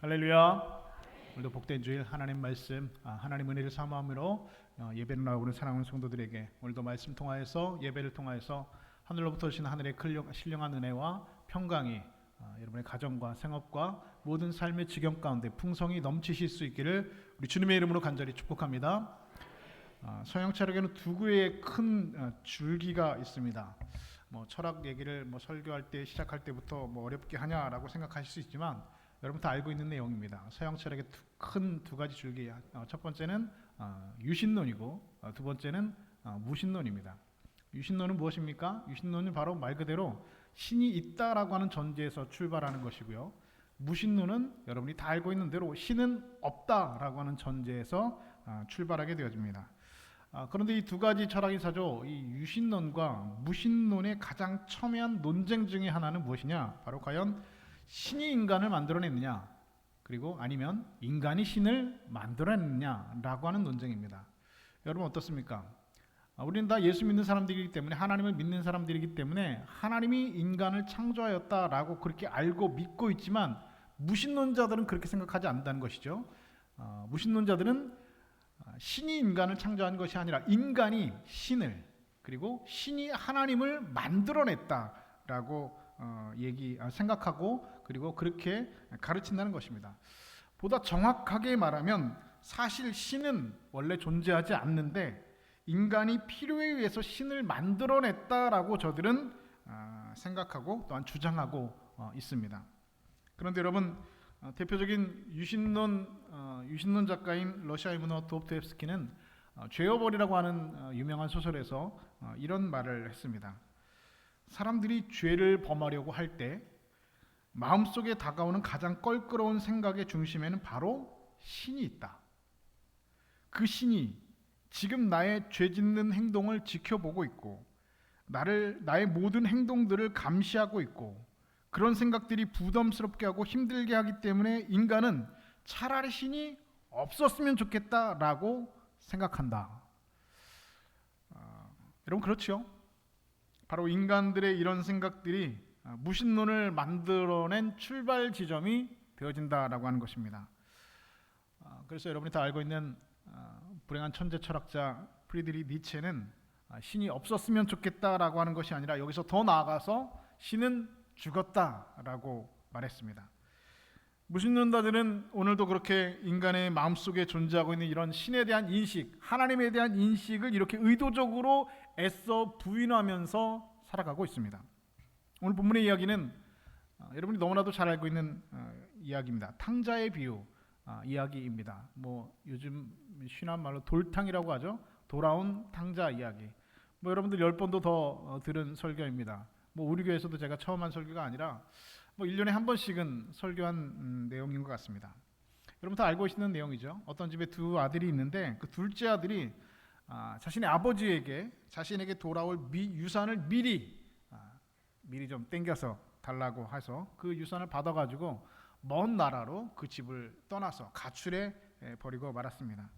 할렐루야. 오늘도 복된 주일 하나님 말씀, 하나님 은혜를 사모함으로 예배를 나오는 사랑하는 성도들에게 오늘도 말씀 통하여서 예배를 통하여서 하늘로부터 오신 하늘의 신령한 은혜와 평강이 여러분의 가정과 생업과 모든 삶의 지경 가운데 풍성히 넘치실 수 있기를 우리 주님의 이름으로 간절히 축복합니다. 서양 철학에는 두 개의 큰 줄기가 있습니다. 철학 얘기를 설교할 때 시작할 때부터 어렵게 하냐라고 생각하실 수 있지만 여러분 다 알고 있는 내용입니다. 서양 철학의 큰 두 가지 줄기, 첫 번째는 유신론이고 두 번째는 무신론입니다. 유신론은 무엇입니까? 유신론은 바로 말 그대로 신이 있다라고 하는 전제에서 출발하는 것이고요. 무신론은 여러분이 다 알고 있는 대로 신은 없다라고 하는 전제에서 출발하게 되어집니다. 그런데 이 두 가지 철학이사죠. 이 유신론과 무신론의 가장 첨예한 논쟁 중에 하나는 무엇이냐? 바로 과연 신이 인간을 만들어냈느냐, 그리고 아니면 인간이 신을 만들어냈느냐라고 하는 논쟁입니다. 여러분 어떻습니까? 우리는 다 예수 믿는 사람들이기 때문에, 하나님을 믿는 사람들이기 때문에 하나님이 인간을 창조하였다라고 그렇게 알고 믿고 있지만 무신론자들은 그렇게 생각하지 않는다는 것이죠. 무신론자들은 신이 인간을 창조한 것이 아니라 인간이 신을, 그리고 신이 하나님을 만들어냈다라고 생각하고 그리고 그렇게 가르친다는 것입니다. 보다 정확하게 말하면 사실 신은 원래 존재하지 않는데 인간이 필요에 의해서 신을 만들어냈다라고 저들은 생각하고 또한 주장하고 있습니다. 그런데 여러분, 대표적인 유신론 작가인 러시아의 문어 도스토옙스키는 죄어벌이라고 하는 유명한 소설에서 이런 말을 했습니다. 사람들이 죄를 범하려고 할 때 마음속에 다가오는 가장 껄끄러운 생각의 중심에는 바로 신이 있다. 그 신이 지금 나의 죄 짓는 행동을 지켜보고 있고 나의 모든 행동들을 감시하고 있고 그런 생각들이 부담스럽게 하고 힘들게 하기 때문에 인간은 차라리 신이 없었으면 좋겠다라고 생각한다. 여러분 그렇죠? 바로 인간들의 이런 생각들이 무신론을 만들어낸 출발 지점이 되어진다라고 하는 것입니다. 그래서 여러분이 다 알고 있는 불행한 천재 철학자 프리드리히 니체는 신이 없었으면 좋겠다라고 하는 것이 아니라 여기서 더 나아가서 신은 죽었다라고 말했습니다. 무신론자들은 오늘도 그렇게 인간의 마음속에 존재하고 있는 이런 신에 대한 인식, 하나님에 대한 인식을 이렇게 의도적으로 애써 부인하면서 살아가고 있습니다. 오늘 본문의 이야기는 여러분이 너무나도 잘 알고 있는 이야기입니다. 탕자의 비유 이야기입니다. 요즘 신한 말로 돌탕이라고 하죠. 돌아온 탕자 이야기. 여러분들 10번도 더 들은 설교입니다. 우리 교회에서도 제가 처음 한 설교가 아니라 1년에 한 번씩은 설교한 내용인 것 같습니다. 여러분 다 알고 계시는 내용이죠. 어떤 집에 두 아들이 있는데 그 둘째 아들이 자신의 아버지에게 자신에게 돌아올 유산을 미리 좀 땡겨서 달라고 해서 그 유산을 받아가지고 먼 나라로 그 집을 떠나서 가출해 버리고 말았습니다.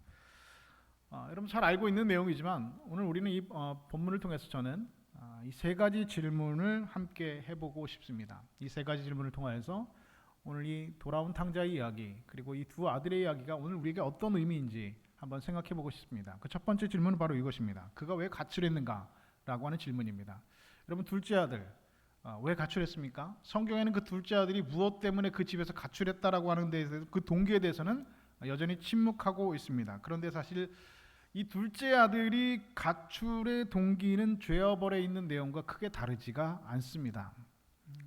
여러분 잘 알고 있는 내용이지만 오늘 우리는 이 본문을 통해서 저는 이 세 가지 질문을 함께 해보고 싶습니다. 이 세 가지 질문을 통해서 오늘 이 돌아온 탕자의 이야기, 그리고 이 두 아들의 이야기가 오늘 우리에게 어떤 의미인지 한번 생각해보고 싶습니다. 그 첫 번째 질문은 바로 이것입니다. 그가 왜 가출했는가? 라고 하는 질문입니다. 여러분, 둘째 아들 왜 가출했습니까? 성경에는 그 둘째 아들이 무엇 때문에 그 집에서 가출했다라고 하는 데에 대해서 그 동기에 대해서는 여전히 침묵하고 있습니다. 그런데 사실 이 둘째 아들이 가출의 동기는 죄어벌에 있는 내용과 크게 다르지가 않습니다.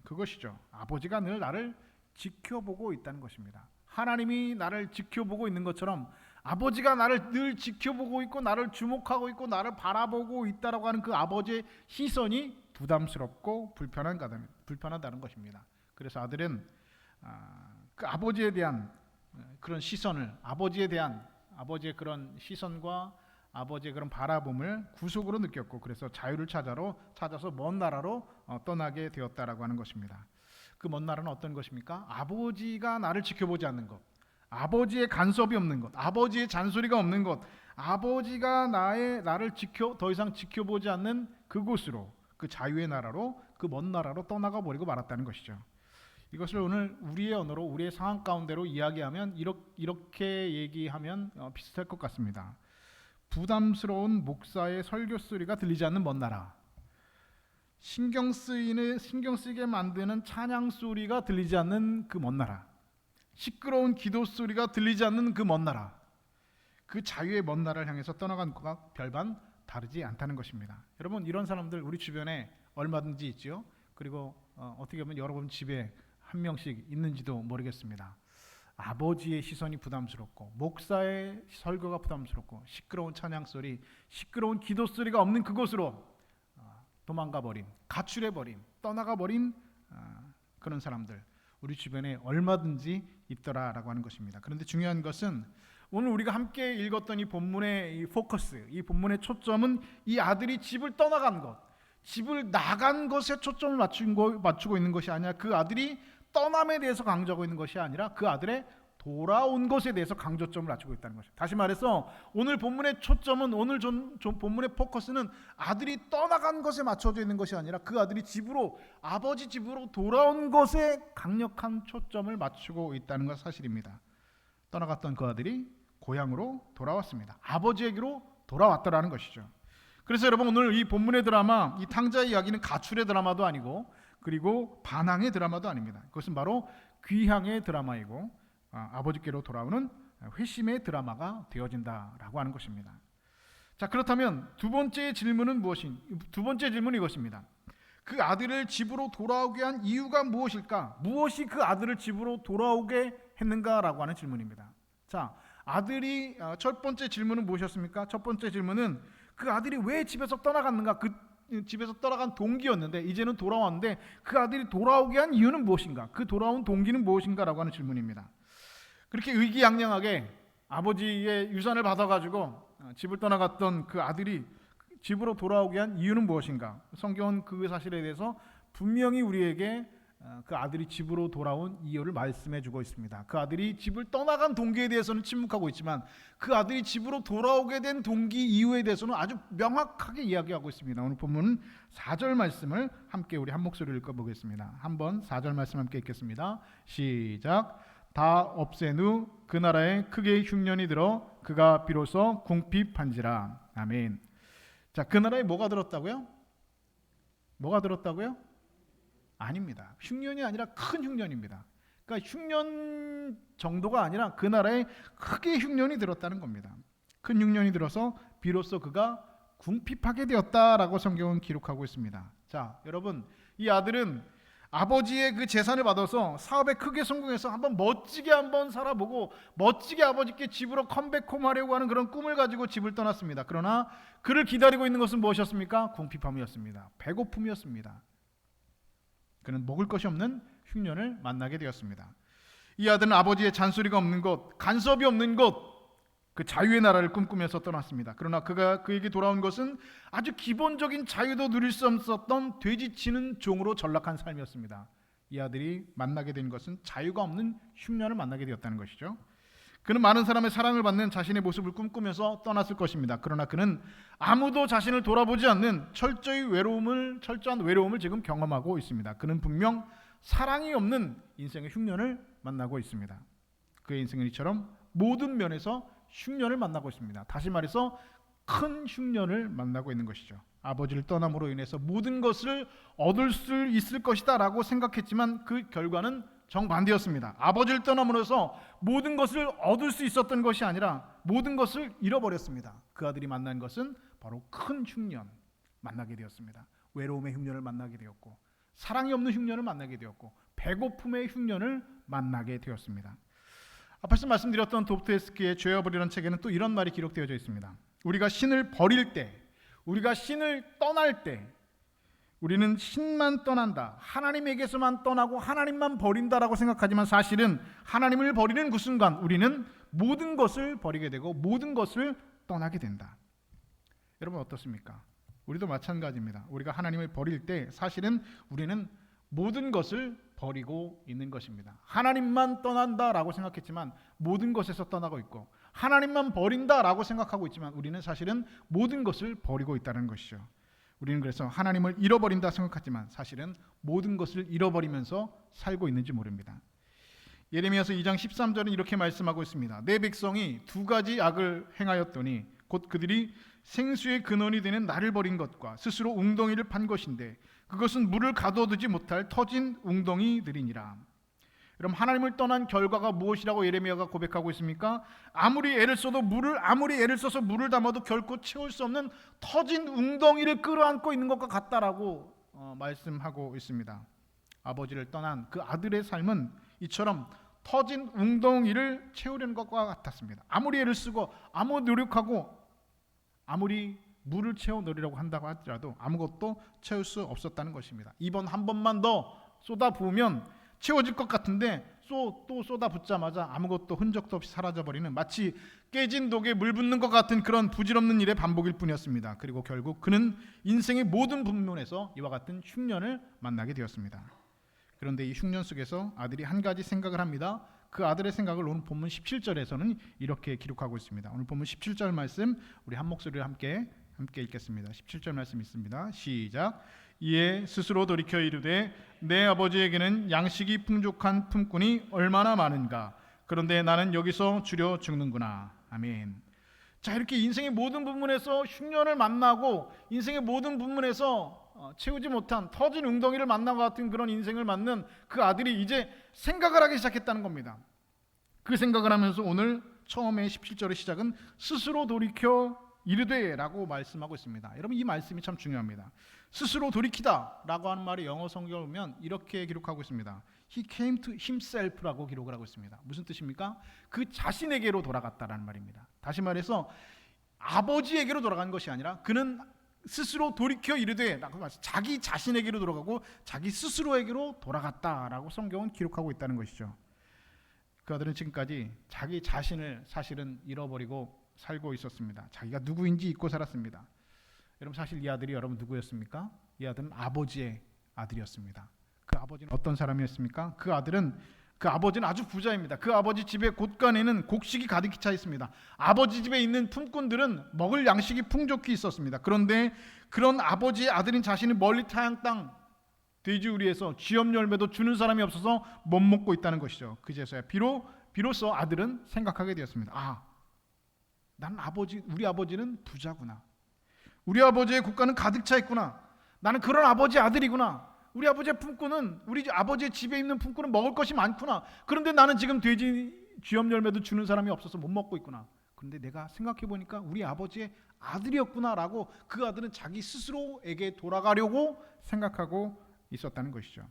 그것이죠. 아버지가 늘 나를 지켜보고 있다는 것입니다. 하나님이 나를 지켜보고 있는 것처럼 아버지가 나를 늘 지켜보고 있고 나를 주목하고 있고 나를 바라보고 있다라고 하는 그 아버지의 시선이 부담스럽고 불편하다는 것입니다. 그래서 아들은 그 아버지에 대한 그런 시선을, 아버지의 그런 시선과 아버지의 그런 바라봄을 구속으로 느꼈고, 그래서 자유를 찾아서 먼 나라로 떠나게 되었다라고 하는 것입니다. 그 먼 나라는 어떤 것입니까? 아버지가 나를 지켜보지 않는 것, 아버지의 간섭이 없는 것, 아버지의 잔소리가 없는 것, 아버지가 나를 더 이상 지켜보지 않는 그곳으로, 그 자유의 나라로, 그 먼 나라로 떠나가 버리고 말았다는 것이죠. 이것을 오늘 우리의 언어로 우리의 상황 가운데로 이야기하면 이렇게 얘기하면 비슷할 것 같습니다. 부담스러운 목사의 설교 소리가 들리지 않는 먼 나라. 신경 쓰이게 만드는 찬양 소리가 들리지 않는 그 먼 나라. 시끄러운 기도 소리가 들리지 않는 그 먼 나라. 그 자유의 먼 나라를 향해서 떠나간 것과 별반 다르지 않다는 것입니다. 여러분, 이런 사람들 우리 주변에 얼마든지 있죠. 그리고 어떻게 보면 여러분 집에 한 명씩 있는지도 모르겠습니다. 아버지의 시선이 부담스럽고 목사의 설교가 부담스럽고 시끄러운 찬양 소리, 시끄러운 기도 소리가 없는 그곳으로 도망가 버린, 가출해 버린, 떠나가 버린 그런 사람들 우리 주변에 얼마든지 있더라라고 하는 것입니다. 그런데 중요한 것은 오늘 우리가 함께 읽었던 이 본문의 이 포커스, 이 본문의 초점은 이 아들이 집을 떠나간 것, 집을 나간 것에 초점을 맞추고 있는 것이 아니라 그 아들이 떠남에 대해서 강조하고 있는 것이 아니라 그 아들의 돌아온 것에 대해서 강조점을 맞추고 있다는 것입니다. 다시 말해서 오늘 본문의 초점은, 오늘 본문의 포커스는 아들이 떠나간 것에 맞춰져 있는 것이 아니라 그 아들이 아버지 집으로 돌아온 것에 강력한 초점을 맞추고 있다는 것 사실입니다. 떠나갔던 그 아들이 고향으로 돌아왔습니다. 아버지에게로 돌아왔다라는 것이죠. 그래서 여러분, 오늘 이 본문의 드라마, 이 탕자의 이야기는 가출의 드라마도 아니고 그리고 반항의 드라마도 아닙니다. 그것은 바로 귀향의 드라마이고 아버지께로 돌아오는 회심의 드라마가 되어진다라고 하는 것입니다. 자, 그렇다면 두 번째 질문은 이것입니다. 그 아들을 집으로 돌아오게 한 이유가 무엇일까? 무엇이 그 아들을 집으로 돌아오게 했는가라고 하는 질문입니다. 자, 아들이 첫 번째 질문은 무엇이었습니까? 첫 번째 질문은 그 아들이 왜 집에서 떠나갔는가? 그 집에서 떠나간 동기였는데 이제는 돌아왔는데 그 아들이 돌아오게 한 이유는 무엇인가? 그 돌아온 동기는 무엇인가라고 하는 질문입니다. 그렇게 의기양양하게 아버지의 유산을 받아가지고 집을 떠나갔던 그 아들이 집으로 돌아오게 한 이유는 무엇인가? 성경은 그 사실에 대해서 분명히 우리에게 그 아들이 집으로 돌아온 이유를 말씀해 주고 있습니다. 그 아들이 집을 떠나간 동기에 대해서는 침묵하고 있지만 그 아들이 집으로 돌아오게 된 동기 이유에 대해서는 아주 명확하게 이야기하고 있습니다. 오늘 본문은 4절 말씀을 함께 우리 한 목소리로 읽어보겠습니다. 한번 4절 말씀 함께 읽겠습니다. 시작. 다 없앤 후 그 나라에 크게 흉년이 들어 그가 비로소 궁핍한지라. 아멘. 자, 그 나라에 뭐가 들었다고요? 뭐가 들었다고요? 아닙니다. 흉년이 아니라 큰 흉년입니다. 그러니까 흉년 정도가 아니라 그 나라에 크게 흉년이 들었다는 겁니다. 큰 흉년이 들어서 비로소 그가 궁핍하게 되었다라고 성경은 기록하고 있습니다. 자, 여러분, 이 아들은 아버지의 그 재산을 받아서 사업에 크게 성공해서 멋지게 한번 살아보고 멋지게 아버지께 집으로 컴백홈하려고 하는 그런 꿈을 가지고 집을 떠났습니다. 그러나 그를 기다리고 있는 것은 무엇이었습니까? 궁핍함이었습니다. 배고픔이었습니다. 그는 먹을 것이 없는 흉년을 만나게 되었습니다. 이 아들은 아버지의 잔소리가 없는 곳, 간섭이 없는 곳, 그 자유의 나라를 꿈꾸면서 떠났습니다. 그러나 그에게 돌아온 것은 아주 기본적인 자유도 누릴 수 없었던 돼지치는 종으로 전락한 삶이었습니다. 이 아들이 만나게 된 것은 자유가 없는 흉년을 만나게 되었다는 것이죠. 그는 많은 사람의 사랑을 받는 자신의 모습을 꿈꾸면서 떠났을 것입니다. 그러나 그는 아무도 자신을 돌아보지 않는 철저한 외로움을 지금 경험하고 있습니다. 그는 분명 사랑이 없는 인생의 흉년을 만나고 있습니다. 그의 인생은 이처럼 모든 면에서 흉년을 만나고 있습니다. 다시 말해서 큰 흉년을 만나고 있는 것이죠. 아버지를 떠남으로 인해서 모든 것을 얻을 수 있을 것이다 라고 생각했지만 그 결과는 정반대였습니다. 아버지를 떠남으로써 모든 것을 얻을 수 있었던 것이 아니라 모든 것을 잃어버렸습니다. 그 아들이 만난 것은 바로 큰 흉년 만나게 되었습니다. 외로움의 흉년을 만나게 되었고 사랑이 없는 흉년을 만나게 되었고 배고픔의 흉년을 만나게 되었습니다. 앞에서 말씀드렸던 도스토옙스키의 죄와 벌이라는 책에는 또 이런 말이 기록되어져 있습니다. 우리가 신을 버릴 때, 우리가 신을 떠날 때 우리는 신만 떠난다, 하나님에게서만 떠나고 하나님만 버린다라고 생각하지만 사실은 하나님을 버리는 그 순간 우리는 모든 것을 버리게 되고 모든 것을 떠나게 된다. 여러분 어떻습니까? 우리도 마찬가지입니다. 우리가 하나님을 버릴 때 사실은 우리는 모든 것을 버리고 있는 것입니다. 하나님만 떠난다라고 생각했지만 모든 것에서 떠나고 있고 하나님만 버린다라고 생각하고 있지만 우리는 사실은 모든 것을 버리고 있다는 것이죠. 우리는 그래서 하나님을 잃어버린다 생각하지만 사실은 모든 것을 잃어버리면서 살고 있는지 모릅니다. 예레미야서 2장 13절은 이렇게 말씀하고 있습니다. 내 백성이 두 가지 악을 행하였더니 곧 그들이 생수의 근원이 되는 나를 버린 것과 스스로 웅덩이를 판 것인데 그것은 물을 가둬두지 못할 터진 웅덩이들이니라. 여러분, 하나님을 떠난 결과가 무엇이라고 예레미야가 고백하고 있습니까? 아무리 애를 써서 물을 담아도 결코 채울 수 없는 터진 웅덩이를 끌어안고 있는 것과 같다라고 말씀하고 있습니다. 아버지를 떠난 그 아들의 삶은 이처럼 터진 웅덩이를 채우려는 것과 같았습니다. 아무리 애를 쓰고 아무리 노력하고 아무리 물을 채워 넣으려고 한다고 하더라도 아무것도 채울 수 없었다는 것입니다. 이번 한 번만 더 쏟아 부으면 채워질 것 같은데 또 쏟아 붓자마자 아무것도 흔적도 없이 사라져버리는, 마치 깨진 독에 물 붓는 것 같은 그런 부질없는 일의 반복일 뿐이었습니다. 그리고 결국 그는 인생의 모든 부분에서 이와 같은 흉년을 만나게 되었습니다. 그런데 이 흉년 속에서 아들이 한 가지 생각을 합니다. 그 아들의 생각을 오늘 본문 17절에서는 이렇게 기록하고 있습니다. 오늘 본문 17절 말씀 우리 한 목소리로 함께 읽겠습니다. 17절 말씀 있습니다. 시작. 이에 스스로 돌이켜 이르되 내 아버지에게는 양식이 풍족한 품꾼이 얼마나 많은가. 그런데 나는 여기서 주려 죽는구나. 아멘. 자, 이렇게 인생의 모든 부분에서 흉년을 만나고 인생의 모든 부분에서 채우지 못한 터진 웅덩이를 만난 것 같은 그런 인생을 맞는 그 아들이 이제 생각을 하기 시작했다는 겁니다. 그 생각을 하면서 오늘 처음에 17절의 시작은 스스로 돌이켜 이르되 라고 말씀하고 있습니다. 여러분, 이 말씀이 참 중요합니다. 스스로 돌이키다 라고 하는 말이 영어 성경을 보면 이렇게 기록하고 있습니다. He came to himself라고 기록을 하고 있습니다. 무슨 뜻입니까? 그 자신에게로 돌아갔다라는 말입니다. 다시 말해서 아버지에게로 돌아간 것이 아니라 그는 스스로 돌이켜 이르되 라고 말씀, 자기 자신에게로 돌아가고 자기 스스로에게로 돌아갔다라고 성경은 기록하고 있다는 것이죠. 그 아들은 지금까지 자기 자신을 사실은 잃어버리고 살고 있었습니다. 자기가 누구인지 잊고 살았습니다. 여러분, 사실 이 아들이 여러분 누구였습니까? 이 아들은 아버지의 아들이었습니다. 그 아버지는 어떤 사람이었습니까? 그 아버지는 아주 부자입니다. 그 아버지 집에 곳간에는 곡식이 가득히 차 있습니다. 아버지 집에 있는 품꾼들은 먹을 양식이 풍족히 있었습니다. 그런데 그런 아버지의 아들인 자신이 멀리 타양 땅 돼지우리에서 쥐염 열매도 주는 사람이 없어서 못 먹고 있다는 것이죠. 그제서야 비로소 아들은 생각하게 되었습니다. 우리 아버지는 부자구나. 우리 아버지의 국가는 가득 차 있구나. 나는 그런 아버지의 아들이구나. 우리 아버지의 품꾼은, 우리 아버지의 집에 있는 품꾼은 먹을 것이 많구나. 그런데 나는 지금 쥐염 열매도 주는 사람이 없어서 못 먹고 있구나. 그런데 내가 생각해 보니까 우리 아버지의 아들이었구나라고 그 아들은 자기 스스로에게 돌아가려고 생각하고 있었다는 것이죠.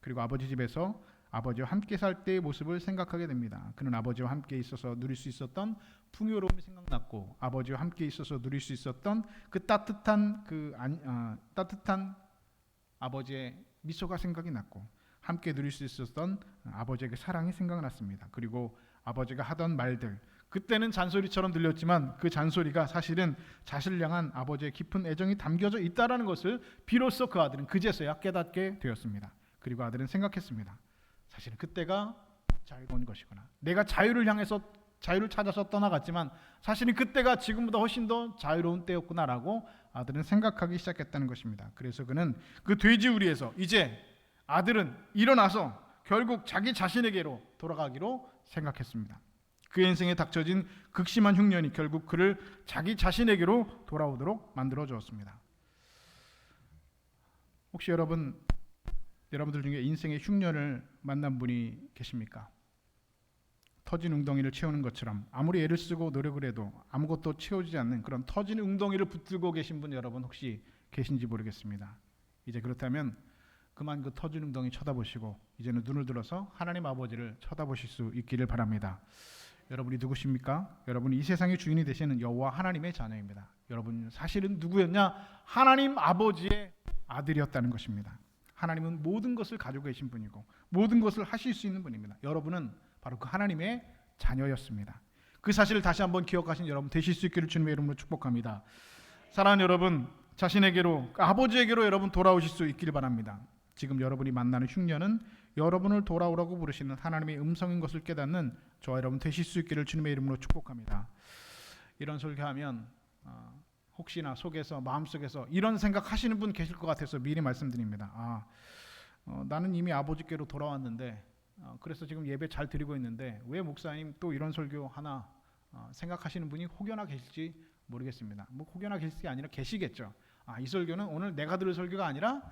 그리고 아버지 집에서 아버지와 함께 살 때의 모습을 생각하게 됩니다. 그는 아버지와 함께 있어서 누릴 수 있었던 풍요로움이 생각났고, 아버지와 함께 있어서 누릴 수 있었던 그 따뜻한 아버지의 미소가 생각이 났고, 함께 누릴 수 있었던 아버지의 그 사랑이 생각났습니다. 그리고 아버지가 하던 말들, 그때는 잔소리처럼 들렸지만 그 잔소리가 사실은 자신을 향한 아버지의 깊은 애정이 담겨져 있다라는 것을 비로소 그 아들은 그제서야 깨닫게 되었습니다. 그리고 아들은 생각했습니다. 사실은 그때가 자유로운 것이구나. 내가 자유를 찾아서 떠나갔지만 사실은 그때가 지금보다 훨씬 더 자유로운 때였구나라고 아들은 생각하기 시작했다는 것입니다. 그래서 그는 그 돼지우리에서 이제 아들은 일어나서 결국 자기 자신에게로 돌아가기로 생각했습니다. 그의 인생에 닥쳐진 극심한 흉년이 결국 그를 자기 자신에게로 돌아오도록 만들어 주었습니다. 혹시 여러분들 중에 인생의 흉년을 만난 분이 계십니까? 터진 웅덩이를 채우는 것처럼 아무리 애를 쓰고 노력을 해도 아무것도 채워지지 않는 그런 터진 웅덩이를 붙들고 계신 분 여러분 혹시 계신지 모르겠습니다. 이제 그렇다면 그만 그 터진 웅덩이 쳐다보시고 이제는 눈을 들어서 하나님 아버지를 쳐다보실 수 있기를 바랍니다. 여러분이 누구십니까? 여러분이 이 세상의 주인이 되시는 여호와 하나님의 자녀입니다. 여러분 사실은 누구였냐? 하나님 아버지의 아들이었다는 것입니다. 하나님은 모든 것을 가지고 계신 분이고 모든 것을 하실 수 있는 분입니다. 여러분은 바로 그 하나님의 자녀였습니다. 그 사실을 다시 한번 기억하신 여러분 되실 수 있기를 주님의 이름으로 축복합니다. 사랑하는 여러분, 자신에게로, 아버지에게로 여러분 돌아오실 수 있기를 바랍니다. 지금 여러분이 만나는 흉년은 여러분을 돌아오라고 부르시는 하나님의 음성인 것을 깨닫는 저와 여러분 되실 수 있기를 주님의 이름으로 축복합니다. 이런 설교하면 혹시나 속에서 마음속에서 이런 생각하시는 분 계실 것 같아서 미리 말씀드립니다. 나는 이미 아버지께로 돌아왔는데 그래서 지금 예배 잘 드리고 있는데 왜 목사님 또 이런 설교 하나 생각하시는 분이 혹여나 계실지 모르겠습니다. 뭐 혹여나 계실 게 아니라 계시겠죠. 이 설교는 오늘 내가 들을 설교가 아니라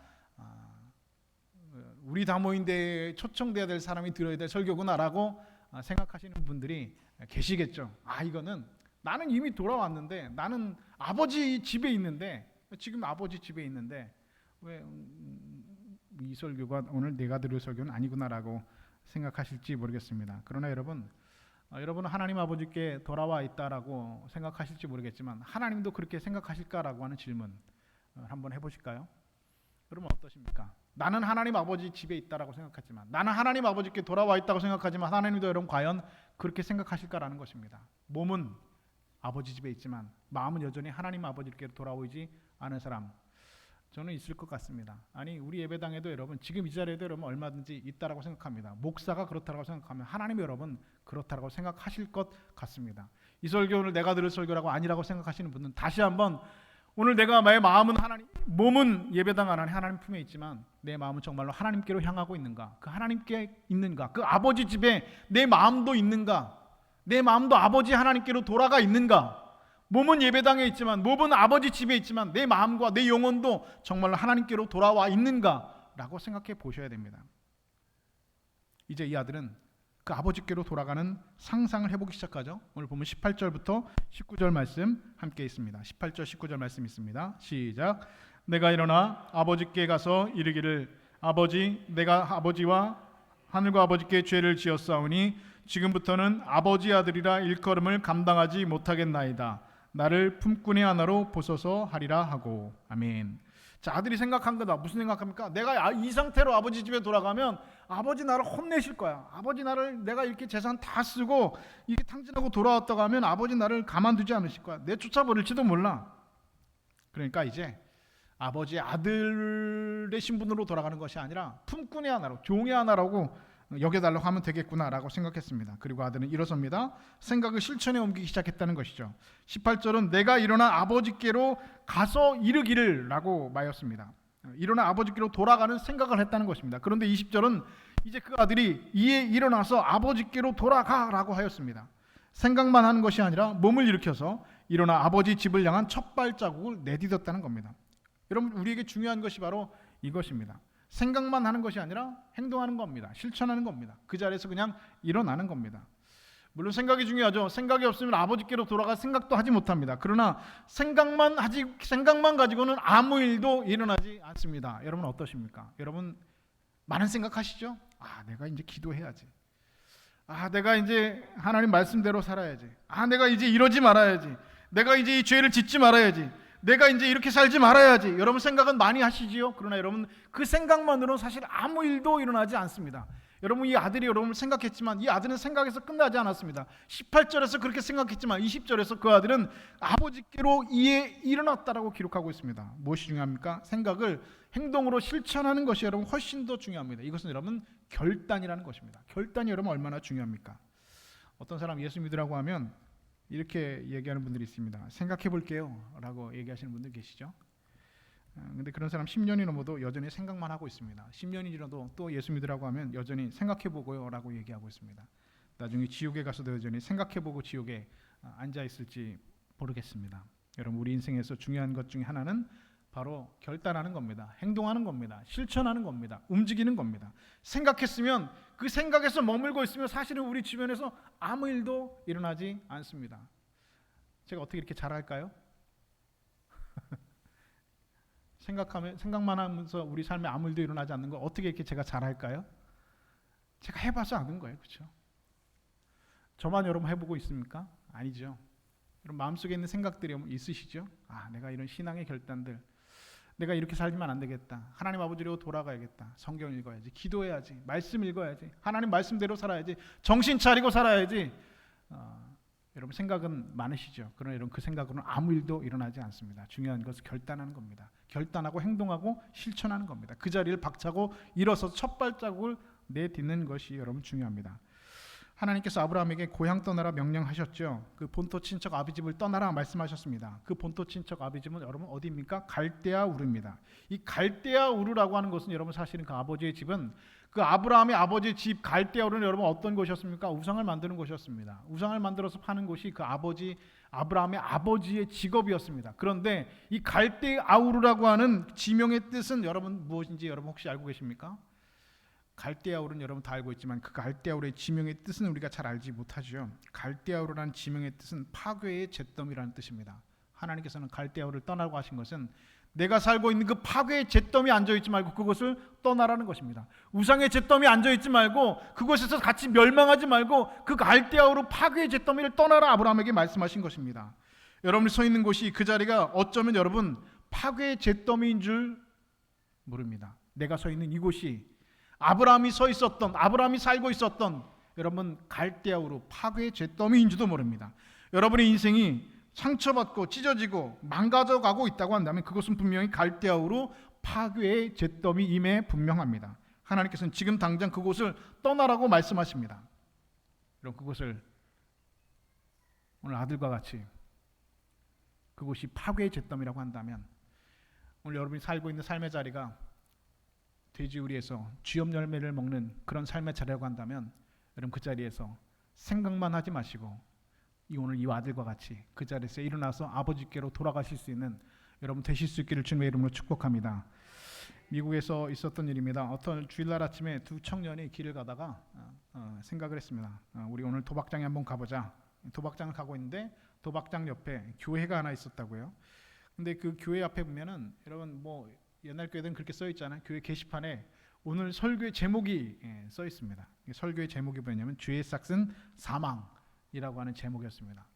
우리 다모인대에 초청돼야 될 사람이 들어야 될 설교구나라고 생각하시는 분들이 계시겠죠. 이거는 나는 이미 돌아왔는데 나는 아버지 집에 있는데 지금 아버지 집에 있는데 왜 이 설교가 오늘 내가 들을 설교는 아니구나라고 생각하실지 모르겠습니다. 그러나 여러분은 하나님 아버지께 돌아와 있다라고 생각하실지 모르겠지만 하나님도 그렇게 생각하실까라고 하는 질문 한번 해보실까요? 그러면 어떠십니까? 나는 하나님 아버지 집에 있다라고 생각하지만 나는 하나님 아버지께 돌아와 있다고 생각하지만 하나님도 여러분 과연 그렇게 생각하실까라는 것입니다. 몸은 아버지 집에 있지만 마음은 여전히 하나님 아버지께로 돌아오지 않은 사람 저는 있을 것 같습니다. 우리 예배당에도 여러분 지금 이 자리에도 여러분 얼마든지 있다라고 생각합니다. 목사가 그렇다라고 생각하면 하나님이 여러분 그렇다라고 생각하실 것 같습니다. 이 설교 오늘 내가 들을 설교라고 아니라고 생각하시는 분은 다시 한번 오늘 내가 내 마음은 몸은 예배당 안에 하나님 품에 있지만 내 마음은 정말로 하나님께로 향하고 있는가? 그 하나님께 있는가? 그 아버지 집에 내 마음도 있는가? 내 마음도 아버지 하나님께로 돌아가 있는가? 몸은 예배당에 있지만 몸은 아버지 집에 있지만 내 마음과 내 영혼도 정말로 하나님께로 돌아와 있는가라고 생각해 보셔야 됩니다. 이제 이 아들은 그 아버지께로 돌아가는 상상을 해보기 시작하죠. 오늘 보면 18절부터 19절 말씀 함께 있습니다. 18절 19절 말씀 있습니다. 시작. 내가 일어나 아버지께 가서 이르기를 아버지 내가 아버지와 하늘과 아버지께 죄를 지었사오니 지금부터는 아버지 아들이라 일컬음을 감당하지 못하겠나이다. 나를 품꾼의 하나로 보소서 하리라 하고. 아멘. 자, 아들이 생각한 거다. 무슨 생각합니까? 내가 이 상태로 아버지 집에 돌아가면 아버지 나를 혼내실 거야. 아버지 나를 내가 이렇게 재산 다 쓰고 이렇게 탕진하고 돌아왔다고 하면 아버지 나를 가만두지 않으실 거야. 내쫓아버릴지도 몰라. 그러니까 이제 아버지의 아들의 신분으로 돌아가는 것이 아니라 품꾼의 하나로, 종의 하나라고 여겨달라고 하면 되겠구나라고 생각했습니다. 그리고 아들은 일어섭니다. 생각을 실천에 옮기기 시작했다는 것이죠. 18절은 내가 일어나 아버지께로 가서 이르기를 라고 말했습니다. 일어나 아버지께로 돌아가는 생각을 했다는 것입니다. 그런데 20절은 이제 그 아들이 이에 일어나서 아버지께로 돌아가라고 하였습니다. 생각만 하는 것이 아니라 몸을 일으켜서 일어나 아버지 집을 향한 첫 발자국을 내딛었다는 겁니다. 여러분 우리에게 중요한 것이 바로 이것입니다. 생각만 하는 것이 아니라 행동하는 겁니다. 실천하는 겁니다. 그 자리에서 그냥 일어나는 겁니다. 물론 생각이 중요하죠. 생각이 없으면 아버지께로 돌아갈 생각도 하지 못합니다. 그러나 생각만 가지고는 아무 일도 일어나지 않습니다. 여러분 어떠십니까? 여러분 많은 생각하시죠? 내가 이제 기도해야지. 내가 이제 하나님 말씀대로 살아야지. 내가 이제 이러지 말아야지. 내가 이제 이 죄를 짓지 말아야지. 내가 이제 이렇게 살지 말아야지. 여러분 생각은 많이 하시지요. 그러나 여러분 그 생각만으로는 사실 아무 일도 일어나지 않습니다. 여러분 이 아들이 여러분을 생각했지만 이 아들은 생각에서 끝나지 않았습니다. 18절에서 그렇게 생각했지만 20절에서 그 아들은 아버지께로 이에 일어났다라고 기록하고 있습니다. 무엇이 중요합니까? 생각을 행동으로 실천하는 것이 여러분 훨씬 더 중요합니다. 이것은 여러분 결단이라는 것입니다. 결단이 여러분 얼마나 중요합니까? 어떤 사람 예수 믿으라고 하면 이렇게 얘기하는 분들이 있습니다. 생각해 볼게요 라고 얘기하시는 분들 계시죠. 근데 그런 사람 10년이 넘어도 여전히 생각만 하고 있습니다. 10년이 지나도 또 예수 믿으라고 하면 여전히 생각해 보고요 라고 얘기하고 있습니다. 나중에 지옥에 가서도 여전히 생각해 보고 지옥에 앉아 있을지 모르겠습니다. 여러분 우리 인생에서 중요한 것 중에 하나는 바로 결단하는 겁니다. 행동하는 겁니다. 실천하는 겁니다. 움직이는 겁니다. 생각했으면 그 생각에서 머물고 있으면 사실은 우리 주변에서 아무 일도 일어나지 않습니다. 제가 어떻게 이렇게 잘할까요? 생각만 하면서 우리 삶에 아무 일도 일어나지 않는 거 어떻게 이렇게 제가 잘할까요? 제가 해봐서 아는 거예요. 그렇죠? 저만 여러분 해보고 있습니까? 아니죠. 여러분 마음속에 있는 생각들이 있으시죠? 내가 이런 신앙의 결단들 내가 이렇게 살지만 안 되겠다. 하나님 아버지로 돌아가야겠다. 성경 읽어야지. 기도해야지. 말씀 읽어야지. 하나님 말씀대로 살아야지. 정신 차리고 살아야지. 여러분 생각은 많으시죠. 그러나 여러분 그 생각으로는 아무 일도 일어나지 않습니다. 중요한 것은 결단하는 겁니다. 결단하고 행동하고 실천하는 겁니다. 그 자리를 박차고 일어서 첫 발자국을 내딛는 것이 여러분 중요합니다. 하나님께서 아브라함에게 고향 떠나라 명령하셨죠. 그 본토 친척 아비집을 떠나라 말씀하셨습니다. 그 본토 친척 아비집은 여러분 어디입니까? 갈대아 우르입니다. 이 갈대아 우르라고 하는 것은 여러분 사실은 그 아버지의 집은 그 아브라함의 아버지의 집 갈대아 우르는 여러분 어떤 곳이었습니까? 우상을 만드는 곳이었습니다. 우상을 만들어서 파는 곳이 그 아브라함의 아버지의 직업이었습니다. 그런데 이 갈대아 우르라고 하는 지명의 뜻은 여러분 무엇인지 여러분 혹시 알고 계십니까? 갈대아우르는 여러분 다 알고 있지만 그 갈대아우르의 지명의 뜻은 우리가 잘 알지 못하죠. 갈대아우르라는 지명의 뜻은 파괴의 잿더미라는 뜻입니다. 하나님께서는 갈대아우르를 떠나라고 하신 것은 내가 살고 있는 그 파괴의 잿더미에 앉아있지 말고 그것을 떠나라는 것입니다. 우상의 잿더미에 앉아있지 말고 그곳에서 같이 멸망하지 말고 그 갈대아우르 파괴의 잿더미를 떠나라 아브라함에게 말씀하신 것입니다. 여러분이 서 있는 곳이 그 자리가 어쩌면 여러분 파괴의 잿더미인 줄 모릅니다. 내가 서 있는 이곳이 아브라함이 서 있었던, 아브라함이 살고 있었던 여러분 갈대아우르 파괴의 잿더미인지도 모릅니다. 여러분의 인생이 상처받고 찢어지고 망가져가고 있다고 한다면 그것은 분명히 갈대아우르 파괴의 잿더미임에 분명합니다. 하나님께서는 지금 당장 그곳을 떠나라고 말씀하십니다. 여러분 그곳을 오늘 아들과 같이 그곳이 파괴의 잿더미라고 한다면 오늘 여러분이 살고 있는 삶의 자리가 돼지우리에서 쥐업 열매를 먹는 그런 삶의 자리라고 한다면 여러분 그 자리에서 생각만 하지 마시고 오늘 이 아들과 같이 그 자리에서 일어나서 아버지께로 돌아가실 수 있는 여러분 되실 수 있기를 주님의 이름으로 축복합니다. 미국에서 있었던 일입니다. 어떤 주일날 아침에 두 청년이 길을 가다가 생각을 했습니다. 우리 오늘 도박장에 한번 가보자. 도박장을 가고 있는데 도박장 옆에 교회가 하나 있었다고요. 근데 그 교회 앞에 보면은 여러분 뭐 옛날 교회들은 그렇게 써 있잖아요. 교회 게시판에 오늘 설교의 제목이 써 있습니다. 설교의 제목이 뭐냐면 죄의 싹은 사망이라고 하는 제목이었습니다.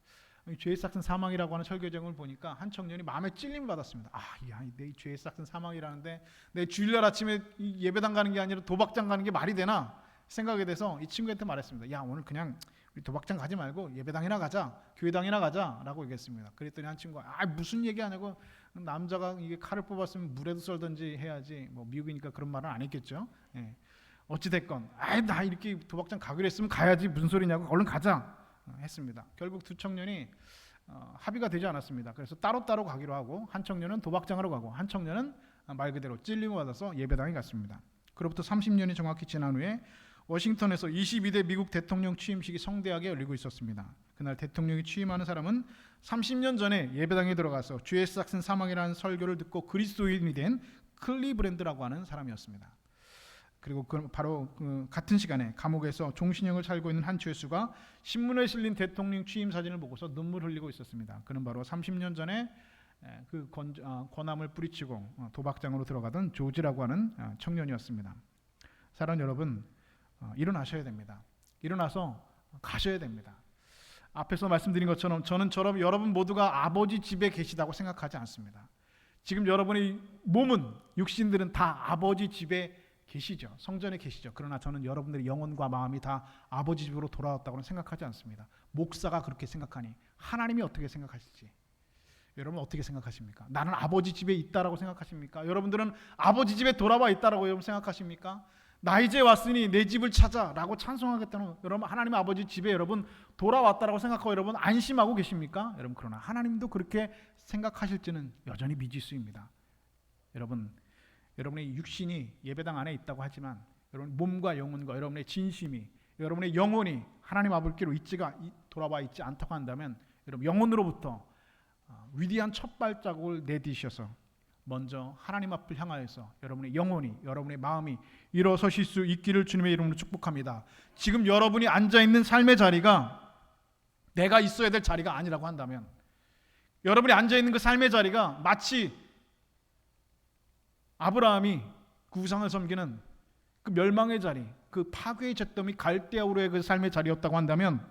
죄의 싹은 사망이라고 하는 설교 제목을 보니까 한 청년이 마음에 찔림을 받았습니다. 내 죄의 싹은 사망이라는데 내 주일날 아침에 예배당 가는 게 아니라 도박장 가는 게 말이 되나 생각이 돼서 이 친구한테 말했습니다. 야 오늘 그냥 우리 도박장 가지 말고 예배당이나 가자, 교회당이나 가자라고 얘기했습니다. 그랬더니 한 친구가 무슨 얘기하냐고 남자가 이게 칼을 뽑았으면 물에도 썰든지 해야지 뭐 미국이니까 그런 말은 안 했겠죠. 어찌 됐건 나 이렇게 도박장 가기로 했으면 가야지 무슨 소리냐고 얼른 가자 했습니다. 결국 두 청년이 합의가 되지 않았습니다. 그래서 따로따로 가기로 하고 한 청년은 도박장으로 가고 한 청년은 말 그대로 찔림을 받아서 예배당에 갔습니다. 그로부터 30년이 정확히 지난 후에 워싱턴에서 22대 미국 대통령 취임식이 성대하게 열리고 있었습니다. 그날 대통령이 취임하는 사람은 30년 전에 예배당에 들어가서 죄의 싹은 사망이라는 설교를 듣고 그리스도인이 된 클리브랜드라고 하는 사람이었습니다. 그리고 바로 같은 시간에 감옥에서 종신형을 살고 있는 한 죄수가 신문에 실린 대통령 취임 사진을 보고서 눈물 흘리고 있었습니다. 그는 바로 30년 전에 그 권함을 뿌리치고 도박장으로 들어가던 조지라고 하는 청년이었습니다. 사랑 여러분, 일어나셔야 됩니다. 일어나서 가셔야 됩니다. 앞에서 말씀드린 것처럼 저는처럼 여러분 모두가 아버지 집에 계시다고 생각하지 않습니다. 지금 여러분의 몸은 육신들은 다 아버지 집에 계시죠. 성전에 계시죠. 그러나 저는 여러분들의 영혼과 마음이 다 아버지 집으로 돌아왔다고는 생각하지 않습니다. 목사가 그렇게 생각하니 하나님이 어떻게 생각하실지 여러분 어떻게 생각하십니까? 나는 아버지 집에 있다라고 생각하십니까? 여러분들은 아버지 집에 돌아와 있다라고 여러분 생각하십니까? 나 이제 왔으니 내 집을 찾아라고 찬송하겠다는 여러분 하나님 아버지 집에 여러분 돌아왔다라고 생각하고 여러분 안심하고 계십니까? 여러분 그러나 하나님도 그렇게 생각하실지는 여전히 미지수입니다. 여러분의 육신이 예배당 안에 있다고 하지만 여러분 몸과 영혼과 여러분의 진심이 여러분의 영혼이 하나님 아버지께로 돌아와 있지 않다고 한다면 여러분 영혼으로부터 위대한 첫 발자국을 내디셔서 먼저 하나님 앞을 향하여서 여러분의 영혼이 여러분의 마음이 일어서실 수 있기를 주님의 이름으로 축복합니다. 지금 여러분이 앉아있는 삶의 자리가 내가 있어야 될 자리가 아니라고 한다면 여러분이 앉아있는 그 삶의 자리가 마치 아브라함이 그 우상을 섬기는 그 멸망의 자리, 그 파괴의 잿더미 갈대아우르의 그 삶의 자리였다고 한다면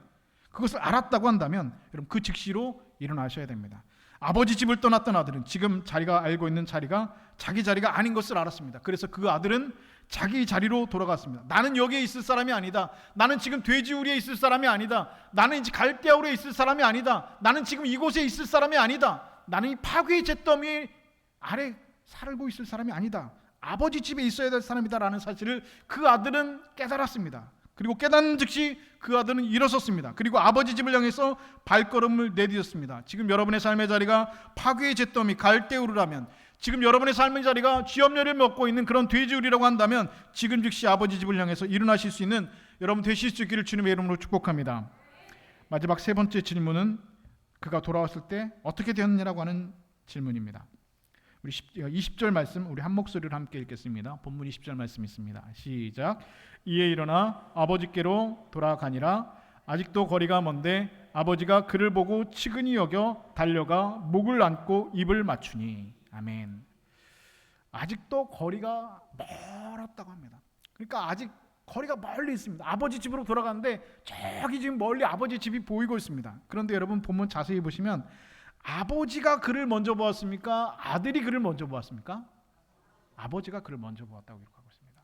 그것을 알았다고 한다면 여러분 그 즉시로 일어나셔야 됩니다. 아버지 집을 떠났던 아들은 지금 자리가 알고 있는 자리가 자기 자리가 아닌 것을 알았습니다. 그래서 그 아들은 자기 자리로 돌아갔습니다. 나는 여기에 있을 사람이 아니다. 나는 지금 돼지우리에 있을 사람이 아니다. 나는 이제 갈대아우르에 있을 사람이 아니다. 나는 지금 이곳에 있을 사람이 아니다. 나는 이 파괴의 잿더미 아래 살고 있을 사람이 아니다. 아버지 집에 있어야 될 사람이다라는 사실을 그 아들은 깨달았습니다. 그리고 깨닫는 즉시 그 아들은 일어섰습니다. 그리고 아버지 집을 향해서 발걸음을 내디뎠습니다. 지금 여러분의 삶의 자리가 파괴의 잿더미 갈대우르라면, 지금 여러분의 삶의 자리가 쥐염려를 먹고 있는 그런 돼지우리라고 한다면 지금 즉시 아버지 집을 향해서 일어나실 수 있는 여러분 되실 수 있기를 주님의 이름으로 축복합니다. 마지막 세 번째 질문은 그가 돌아왔을 때 어떻게 되었느냐라고 하는 질문입니다. 우리 20절 말씀 우리 한 목소리로 함께 읽겠습니다. 본문 20절 말씀 있습니다. 시작. 이에 일어나 아버지께로 돌아가니라. 아직도 거리가 먼데 아버지가 그를 보고 측은히 여겨 달려가 목을 안고 입을 맞추니. 아멘. 아직도 거리가 멀었다고 합니다. 그러니까 아직 거리가 멀리 있습니다. 아버지 집으로 돌아가는데 저기 지금 멀리 아버지 집이 보이고 있습니다. 그런데 여러분 본문 자세히 보시면 아버지가 그를 먼저 보았습니까? 아들이 그를 먼저 보았습니까? 아버지가 그를 먼저 보았다고 기록하고 있습니다.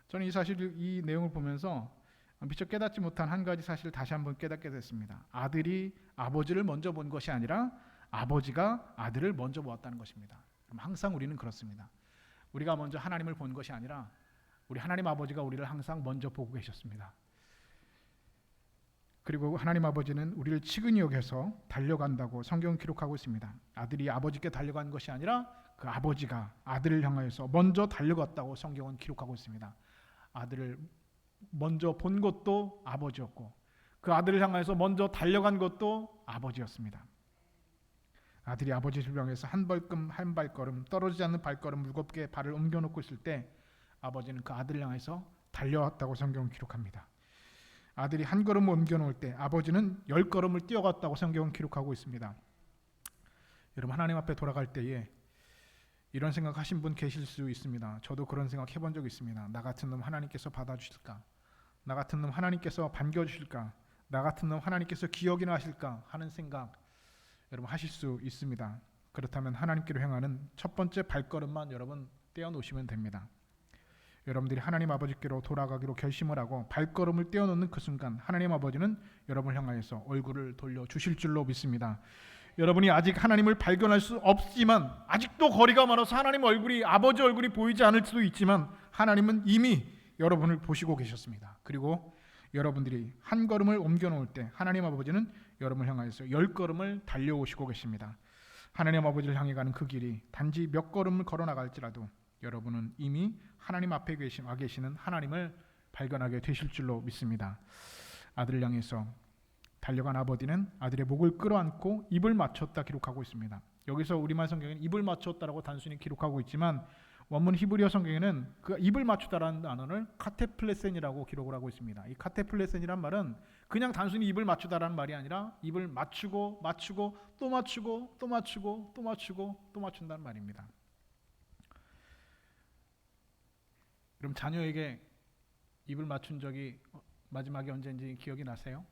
저는 이 사실, 이 내용을 보면서 미처 깨닫지 못한 한 가지 사실을 다시 한번 깨닫게 됐습니다. 아들이 아버지를 먼저 본 것이 아니라 아버지가 아들을 먼저 보았다는 것입니다. 그럼 항상 우리는 그렇습니다. 우리가 먼저 하나님을 본 것이 아니라 우리 하나님 아버지가 우리를 항상 먼저 보고 계셨습니다. 그리고 하나님 아버지는 우리를 측은히 여겨서 달려간다고 성경은 기록하고 있습니다. 아들이 아버지께 달려간 것이 아니라 그 아버지가 아들을 향하여서 먼저 달려갔다고 성경은 기록하고 있습니다. 아들을 먼저 본 것도 아버지였고 그 아들을 향하여서 먼저 달려간 것도 아버지였습니다. 아들이 아버지 집을 향해서 한 발걸음 떨어지지 않는 발걸음 무겁게 발을 옮겨놓고 있을 때 아버지는 그 아들을 향해서 달려왔다고 성경은 기록합니다. 아들이 한 걸음을 옮겨놓을 때 아버지는 10걸음을 뛰어갔다고 성경은 기록하고 있습니다. 여러분 하나님 앞에 돌아갈 때에 이런 생각하신 분 계실 수 있습니다. 저도 그런 생각 해본 적 있습니다. 나 같은 놈 하나님께서 받아주실까? 나 같은 놈 하나님께서 반겨주실까? 나 같은 놈 하나님께서 기억이나 하실까? 하는 생각 여러분 하실 수 있습니다. 그렇다면 하나님께로 향하는 첫 번째 발걸음만 여러분 떼어놓으시면 됩니다. 여러분들이 하나님 아버지께로 돌아가기로 결심을 하고 발걸음을 떼어놓는 그 순간 하나님 아버지는 여러분을 향하여서 얼굴을 돌려주실 줄로 믿습니다. 여러분이 아직 하나님을 발견할 수 없지만 아직도 거리가 멀어서 하나님 얼굴이 아버지 얼굴이 보이지 않을 수도 있지만 하나님은 이미 여러분을 보시고 계셨습니다. 그리고 여러분들이 한 걸음을 옮겨놓을 때 하나님 아버지는 여러분을 향하여서 10걸음을 달려오시고 계십니다. 하나님 아버지를 향해 가는 그 길이 단지 몇 걸음을 걸어 나갈지라도 여러분은 이미 하나님 앞에 계시는 하나님을 발견하게 되실 줄로 믿습니다. 아들을 향해서 달려간 아버지는 아들의 목을 끌어안고 입을 맞췄다 기록하고 있습니다. 여기서 우리말 성경에는 입을 맞췄다라고 단순히 기록하고 있지만 원문 히브리어 성경에는 그 입을 맞추다라는 단어를 카테플레센이라고 기록을 하고 있습니다. 이 카테플레센이란 말은 그냥 단순히 입을 맞추다라는 말이 아니라 입을 맞추고 또 맞추고 또 맞추고 또 맞추고 또 맞춘다는 말입니다. 그럼 자녀에게 입을 맞춘 적이 마지막에 언제인지 기억이 나세요?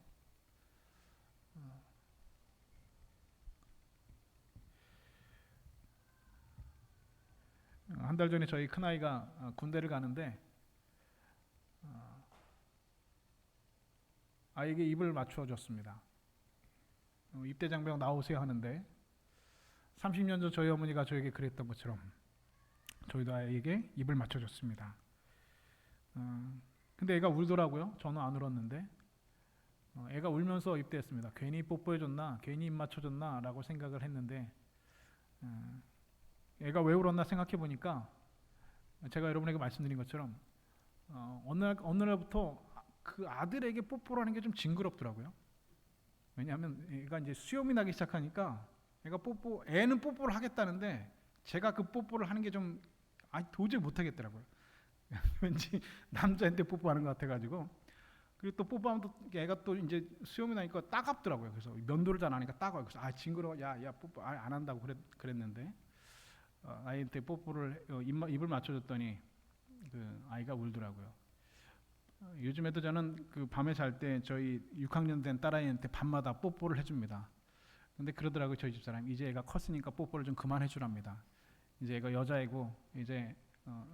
한 달 전에 저희 큰아이가 군대를 가는데 아이에게 입을 맞추어 줬습니다. 입대 장병 나오세요 하는데 30년 전 저희 어머니가 저에게 그랬던 것처럼 저희도 아이에게 입을 맞춰 줬습니다. 근데 애가 울더라고요. 저는 안 울었는데 애가 울면서 입대했습니다. 괜히 뽀뽀해줬나 괜히 입 맞춰줬나 라고 생각을 했는데 애가 왜 울었나 생각해 보니까 제가 여러분에게 말씀드린 것처럼 어느 날부터 그 아들에게 뽀뽀를 하는 게 좀 징그럽더라고요. 왜냐하면 애가 이제 수염이 나기 시작하니까 애는 뽀뽀를 하겠다는데 제가 그 뽀뽀를 하는 게 좀 도저히 못하겠더라고요. 왠지 남자한테 뽀뽀하는 것 같아가지고. 그리고 또 뽀뽀하면 또 애가 또 이제 수염이 나니까 따갑더라고요. 그래서 면도를 잘 안 하니까 따가워요. 그래서 징그러워. 야 뽀뽀 안 한다고 그랬는데 아이한테 뽀뽀를 입을 맞춰줬더니 그 아이가 울더라고요. 요즘에도 저는 그 밤에 잘 때 저희 6학년 된 딸아이한테 밤마다 뽀뽀를 해줍니다. 근데 그러더라고요. 저희 집사람이 이제 애가 컸으니까 뽀뽀를 좀 그만해주랍니다. 이제 애가 여자이고 이제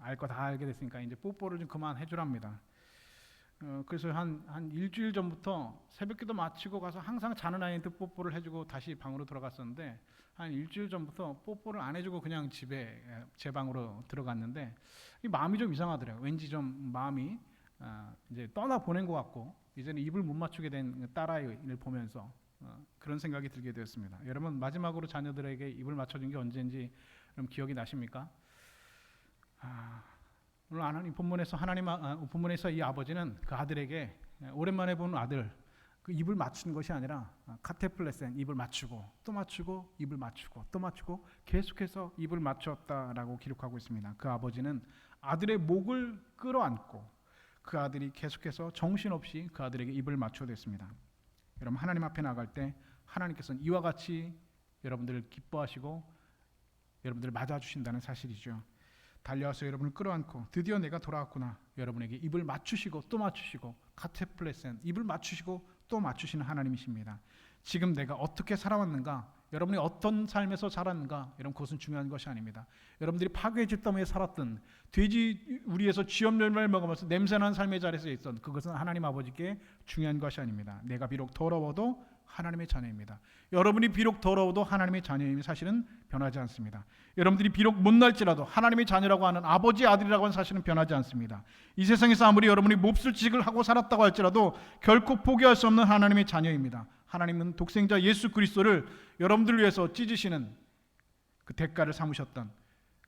알 거 다 알게 됐으니까 이제 뽀뽀를 좀 그만해주랍니다. 그래서 한 일주일 전부터 새벽기도 마치고 가서 항상 자는 아이한테 뽀뽀를 해주고 다시 방으로 들어갔었는데 한 일주일 전부터 뽀뽀를 안 해주고 그냥 제 방으로 들어갔는데 이 마음이 좀 이상하더라고요. 왠지 좀 마음이 이제 떠나 보낸 것 같고 이제는 입을 못 맞추게 된 딸아이를 보면서 그런 생각이 들게 되었습니다. 여러분 마지막으로 자녀들에게 입을 맞춰준 게 언제인지 여러분 기억이 나십니까? 오늘 하나님 본문에서 본문에서 이 아버지는 그 아들에게 오랜만에 본 아들 그 입을 맞추는 것이 아니라 카테플레센 입을 맞추고 또 맞추고 입을 맞추고 또 맞추고 계속해서 입을 맞췄다라고 기록하고 있습니다. 그 아버지는 아들의 목을 끌어안고 그 아들이 계속해서 정신없이 그 아들에게 입을 맞춰댔습니다. 여러분 하나님 앞에 나갈 때 하나님께서는 이와 같이 여러분들을 기뻐하시고 여러분들을 맞아주신다는 사실이죠. 달려와서 여러분을 끌어안고 드디어 내가 돌아왔구나. 여러분에게 입을 맞추시고 또 맞추시고 카테플레센 입을 맞추시고 또 맞추시는 하나님이십니다. 지금 내가 어떻게 살아왔는가, 여러분이 어떤 삶에서 살았는가, 여러분 그것은 중요한 것이 아닙니다. 여러분들이 파괴의 뒷담화에 살았던 돼지 우리에서 쥐염 열매를 먹으면서 냄새나는 삶의 자리에서 있던 그것은 하나님 아버지께 중요한 것이 아닙니다. 내가 비록 더러워도 하나님의 자녀입니다. 여러분이 비록 더러워도 하나님의 자녀임이 사실은 변하지 않습니다. 여러분들이 비록 못날지라도 하나님의 자녀라고 하는 아버지 아들이라고 하는 사실은 변하지 않습니다. 이 세상에서 아무리 여러분이 몹쓸 지식을 하고 살았다고 할지라도 결코 포기할 수 없는 하나님의 자녀입니다. 하나님은 독생자 예수 그리스도를 여러분들을 위해서 찢으시는 그 대가를 삼으셨던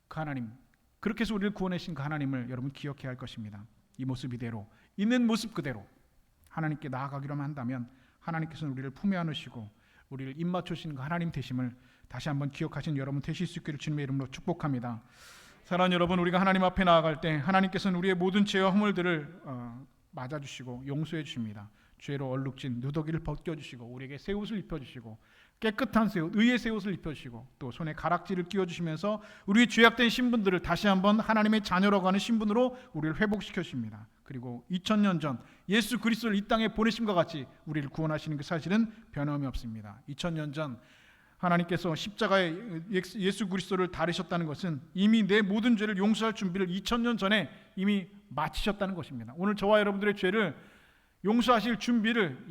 그 하나님, 그렇게 해서 우리를 구원하신 그 하나님을 여러분 기억해야 할 것입니다. 이 모습 이대로 있는 모습 그대로 하나님께 나아가기로만 한다면 하나님께서는 우리를 품에 안으시고 우리를 입맞추시는 그 하나님 되심을 다시 한번 기억하신 여러분 되실 수 있기를 주님의 이름으로 축복합니다. 사랑하는 여러분, 우리가 하나님 앞에 나아갈 때 하나님께서는 우리의 모든 죄와 허물들을 맞아주시고 용서해 주십니다. 죄로 얼룩진 누더기를 벗겨주시고 우리에게 새 옷을 입혀주시고 깨끗한 새 옷, 의의 새 옷을 입혀주시고 또 손에 가락지를 끼워주시면서 우리의 죄악된 신분들을 다시 한번 하나님의 자녀라고 하는 신분으로 우리를 회복시켜 주십니다. 그리고 2000년 전 예수 그리스도를 이 땅에 보내심과 같이 우리를 구원하시는 그 사실은 변함이 없습니다. 2000년 전 하나님께서 십자가에 예수 그리스도를 다루셨다는 것은 이미 내 모든 죄를 용서할 준비를 2000년 전에 이미 마치셨다는 것입니다. 오늘 저와 여러분들의 죄를 용서하실 준비를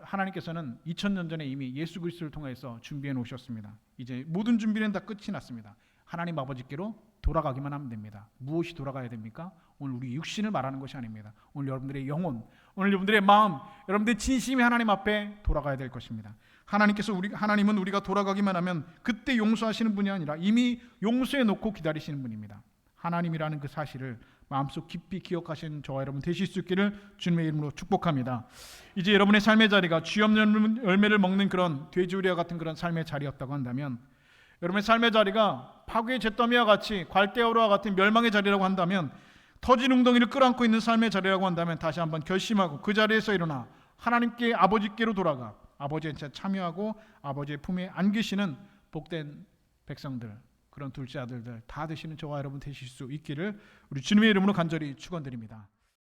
하나님께서는 2000년 전에 이미 예수 그리스도를 통해서 준비해 놓으셨습니다. 이제 모든 준비는 다 끝이 났습니다. 하나님 아버지께로 돌아가기만 하면 됩니다. 무엇이 돌아가야 됩니까? 오늘 우리 육신을 말하는 것이 아닙니다. 오늘 여러분들의 영혼, 오늘 여러분들의 마음, 여러분들의 진심이 하나님 앞에 돌아가야 될 것입니다. 하나님은 우리가 돌아가기만 하면 그때 용서하시는 분이 아니라 이미 용서해 놓고 기다리시는 분입니다. 하나님이라는 그 사실을 마음속 깊이 기억하시는 저와 여러분 되실 수 있기를 주님의 이름으로 축복합니다. 이제 여러분의 삶의 자리가 쥐없는 열매를 먹는 그런 돼지우리와 같은 그런 삶의 자리였다고 한다면, 여러분의 삶의 자리가 파괴의 잿더미와 같이 갈대아우라와 같은 멸망의 자리라고 한다면, 터진 웅덩이를 끌어안고 있는 삶의 자리라고 한다면 다시 한번 결심하고 그 자리에서 일어나 하나님께 아버지께로 돌아가 아버지의 인체 참여하고 아버지의 품에 안기시는 복된 백성들, 그런 둘째 아들들 다 되시는 저와 여러분 되실 수 있기를 우리 주님의 이름으로 간절히 축원드립니다.